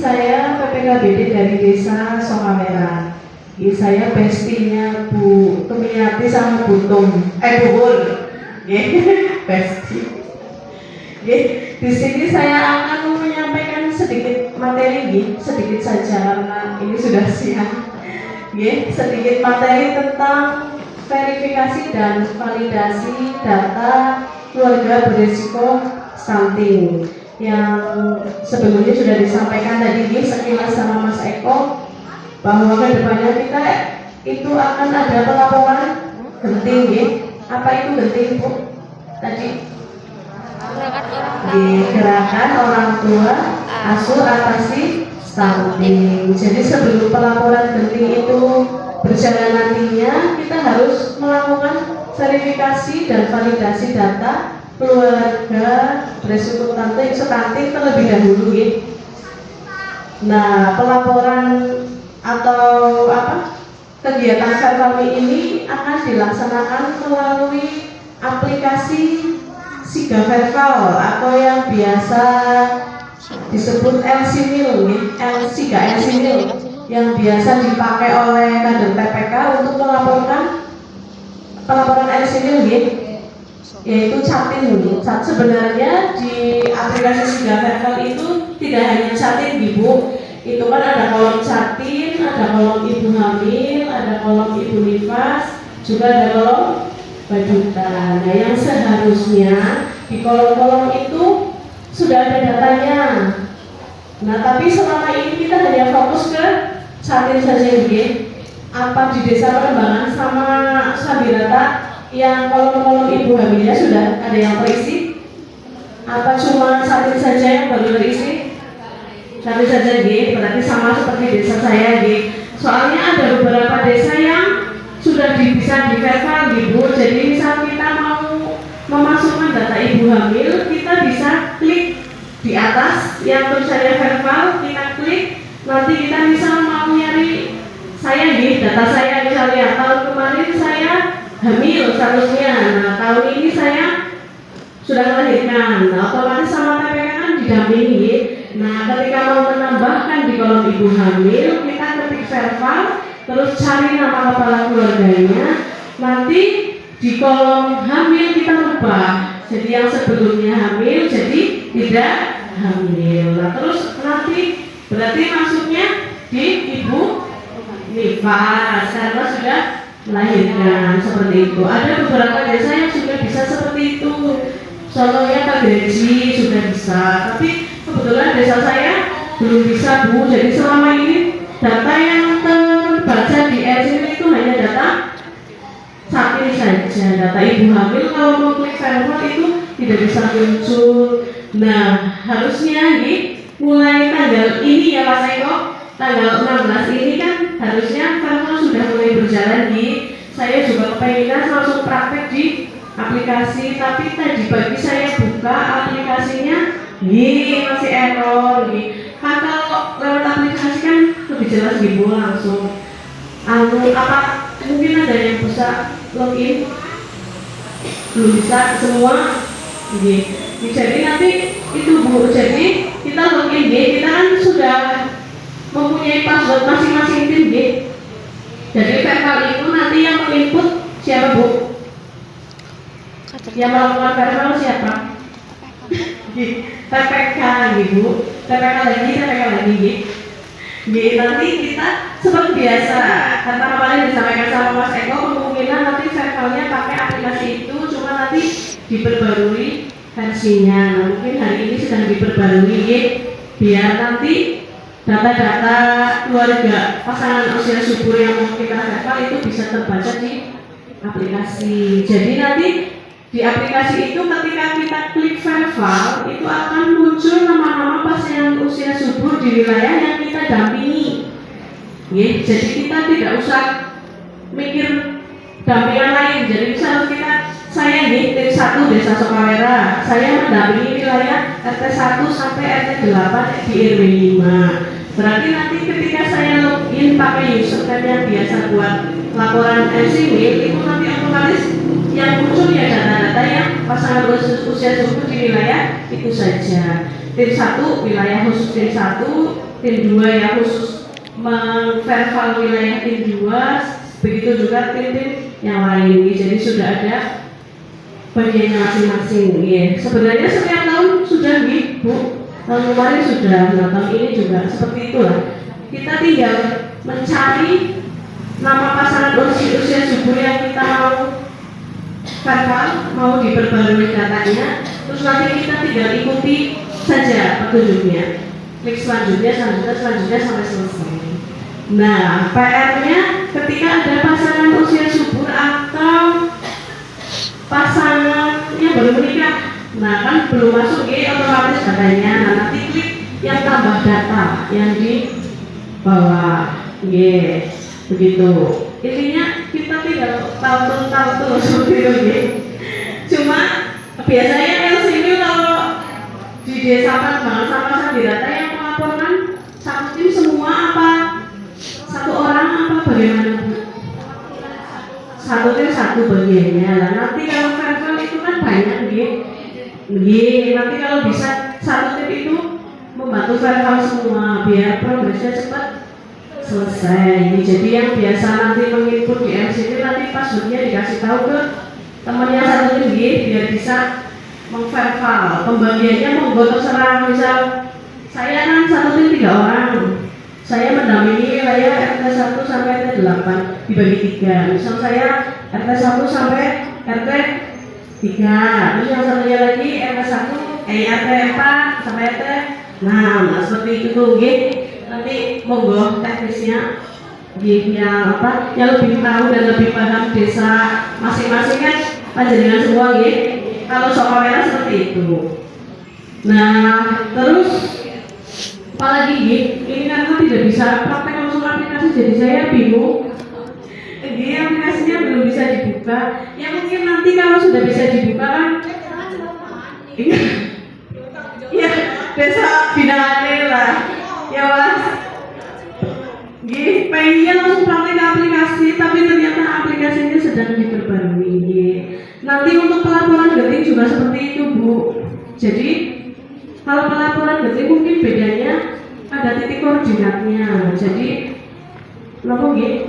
saya PPKBD dari Desa Sokamera. Saya bestinya Bu Tumiati sama Bu Buhul. Besti. Di sini saya akan menyampaikan sedikit materi, sedikit saja karena ini sudah siang. Sedikit materi tentang verifikasi dan validasi data keluarga berisiko stunting yang sebelumnya sudah disampaikan tadi sekilas sama Mas Eko bahwa kedepannya kita itu akan ada pelaporan genting. Apa itu genting, Bu? Tadi gerakan orang tua asuh atasi stunting. Jadi sebelum pelaporan genting itu berjalan nantinya, kita harus melakukan verifikasi dan validasi data keluarga berisiko stunting terlebih dahulu. Nah, pelaporan atau kegiatan Vervalmi ini akan dilaksanakan melalui aplikasi Siga Verval atau yang biasa disebut LCMIL, Siga LCMIL yang biasa dipakai oleh kader PPK untuk melaporkan pelaporan LCMIL, yaitu Catin. Sebenarnya di aplikasi Siga Verval itu tidak hanya Catin, Ibu. Itu kan ada kolom Catin, ada kolom ibu hamil, ada kolom ibu nifas, juga ada kolom baduta. Nah, yang seharusnya di kolom-kolom itu sudah ada datanya. Nah, tapi selama ini kita hanya fokus ke Catin saja, apa di Desa Perkembangan sama Sabirata yang kolom-kolom ibu hamilnya sudah ada yang terisi? Apa cuma Catin saja yang baru terisi? Catin saja, berarti sama seperti desa saya, soalnya ada beberapa desa yang sudah bisa di-verval, Bu. Jadi misal kita mau memasukkan data ibu hamil, kita bisa klik di atas yang tulisannya verval, kita klik, nanti kita misal mau nyari saya, data saya misalnya tahun kemarin saya hamil seharusnya, nah tahun ini saya sudah melahirkan, nah otomatis sama PPK kan didampingi. Nah, ketika mau menambahkan di kolom ibu hamil, kita ketik verval, terus cari nama kepala keluarganya. Nanti di kolom hamil kita rubah, jadi yang sebelumnya hamil jadi tidak hamil. Nah, terus nanti berarti masuknya di ibu nifas karena sudah melahirkan, seperti itu. Ada beberapa desa yang sudah bisa seperti itu. Contohnya Pak Gaji sudah bisa, tapi kebetulan desa saya belum bisa, Bu. Jadi selama ini data yang terbaca di LCMIL itu hanya data Catin saja, data ibu hamil. Kalau mau klik verval itu tidak bisa muncul. Nah, harusnya mulai tanggal ini ya Mas Eko, tanggal 16 ini kan harusnya verval sudah mulai berjalan. Saya juga kepengen langsung praktek di aplikasi, tapi tadi pagi saya buka aplikasinya, masih error. Kan kalau lewat aplikasi kan lebih jelas, Bu, langsung. Mungkin ada yang bisa login, belum bisa semua. Jadi nanti itu, Bu. Jadi kita login, kita kan sudah mempunyai password masing-masing tim, Jadi verval itu nanti yang menginput siapa, Bu? Yang melakukan verval siapa? PPK, Bu. PPK lagi. Nanti kita seperti biasa, kata kemarin disampaikan sama Mas Eko, kemungkinan nanti vervalnya pakai aplikasi itu, cuma nanti diperbarui versinya. Nah, mungkin hari ini sedang diperbarui, biar nanti data-data keluarga pasangan usia subur yang mau kita verval itu bisa terbaca di aplikasi. Jadi nanti di aplikasi itu ketika kita klik verval itu akan muncul nama-nama pasien usia subur di wilayah yang kita dampingi. Jadi kita tidak usah mikir dampingan lain. Jadi misal saya tim 1 Desa Sokamera, saya mendampingi wilayah RT 1 sampai RT 8 di RW 5. Berarti nanti ketika saya login pakai username yang biasa buat laporan LCMIL, itu nanti otomatis yang muncul ya data-data yang pasangan usia subur di wilayah itu saja. tim 1 wilayah khusus tim 1, tim 2 yang khusus mengverifal wilayah tim 2, begitu juga tim-tim yang lain. Jadi sudah ada bagiannya masing-masing. Sebenarnya setiap tahun sudah Bu, tahun kemarin sudah, nah tahun ini juga seperti itulah. Kita tinggal mencari nama pasangan usia subur yang kita mau verifal, mau diperbarui datanya, terus nanti kita tinggal ikuti saja petunjuknya, klik selanjutnya sampai selesai. Nah, PR-nya ketika ada pasangan usia subur atau pasangan yang baru menikah, nah kan belum masuk otomatis datanya. Nah, nanti klik yang tambah data yang di bawah, begitu. Intinya kita tidak tahu seperti itu. Cuma biasanya LCM kalau di desa Panbangan sama Sandirata yang melaporkan satu tim semua apa satu orang apa bagaimana? Satu tim satu bagiannya. Nah, nanti kalau verifal itu kan banyak nanti kalau bisa satu tim itu membantu verifal semua biar progresnya cepat selesai. Jadi yang biasa nanti menginput di MCT nanti passwordnya dikasih tahu ke temannya satu tim biar bisa mengverifal. Pembagiannya monggo terserah. Misal saya kan satu tim 3 orang, saya mendampingi wilayah RT 1 sampai RT 8 dibagi 3. Misal saya RT 1 sampai RT 3, terus yang satunya lagi RT 4 sampai RT 6. Nah, seperti itu tuh, nanti monggo teknisnya yang lebih tahu dan lebih paham desa masing-masing kan panjenengan semua kalau soal merah seperti itu. Nah, terus apalagi ini karena tidak bisa praktek langsung aplikasi, jadi saya bingung. Aplikasinya belum bisa dibuka. Ya mungkin nanti kalau sudah bisa dibuka kan, ya desa binaan lah, ya Mas. Pengennya langsung praktek aplikasi, tapi ternyata aplikasinya sedang diperbarui. Nanti untuk pelaporan genting juga seperti itu Bu. Jadi kalau pelaporan genting mungkin bedanya ada titik koordinatnya.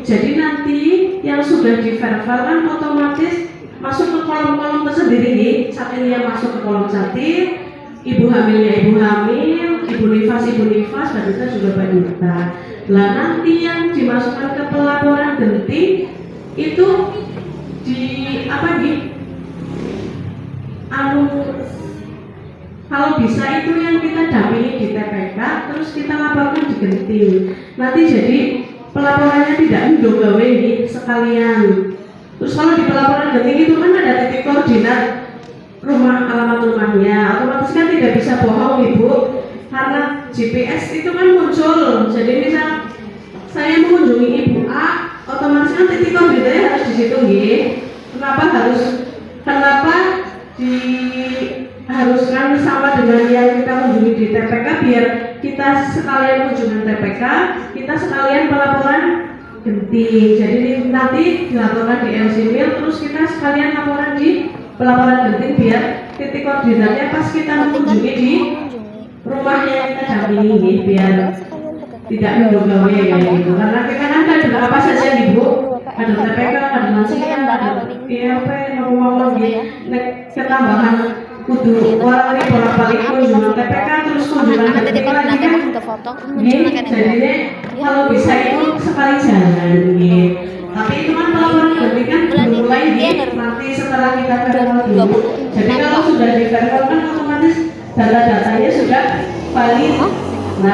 Jadi nanti yang sudah diverifal kan otomatis masuk ke kolom-kolom tersendiri. Satilnya masuk ke kolom satil, ibu hamilnya ibu hamil, ibu nifas, balita juga balita. Lah nanti yang dimasukkan ke pelaporan genting itu kalau bisa itu yang kita dampingi di TPK, terus kita laporkan di genting. Nanti jadi pelaporannya tidak mendogawe sekalian. Terus kalau di pelaporan genting itu kan ada titik koordinat alamat rumahnya, otomatis kan tidak bisa bohong Ibu, karena GPS itu kan muncul. Jadi misal saya mengunjungi Ibu A, otomatis kan titik koordinatnya harus di situ Kenapa diharuskan sama dengan yang kita kunjungi di TPK, biar kita sekalian kunjungan TPK, kita sekalian pelaporan genting. Jadi nanti dilaporkan di LCMIL, terus kita sekalian laporan di pelaporan genting biar titik koordinatnya pas kita mengunjungi di rumah yang kita dampingi, biar tidak mendogawe gitu. Karena kita kan ada apa saja Ibu, ada TPK, ada lansia, ada ILP, ngomong ketambahan kudu orang ini bolak-balik kunjungan TPK terus kunjungan genting lagi kan. Jadi kalau bisa itu sekali jalan Tapi itu kan pelaporan genting kan dimulai nanti setelah kita verifal dulu. Jadi kalau sudah di verifal kan otomatis data-datanya sudah valid. Nah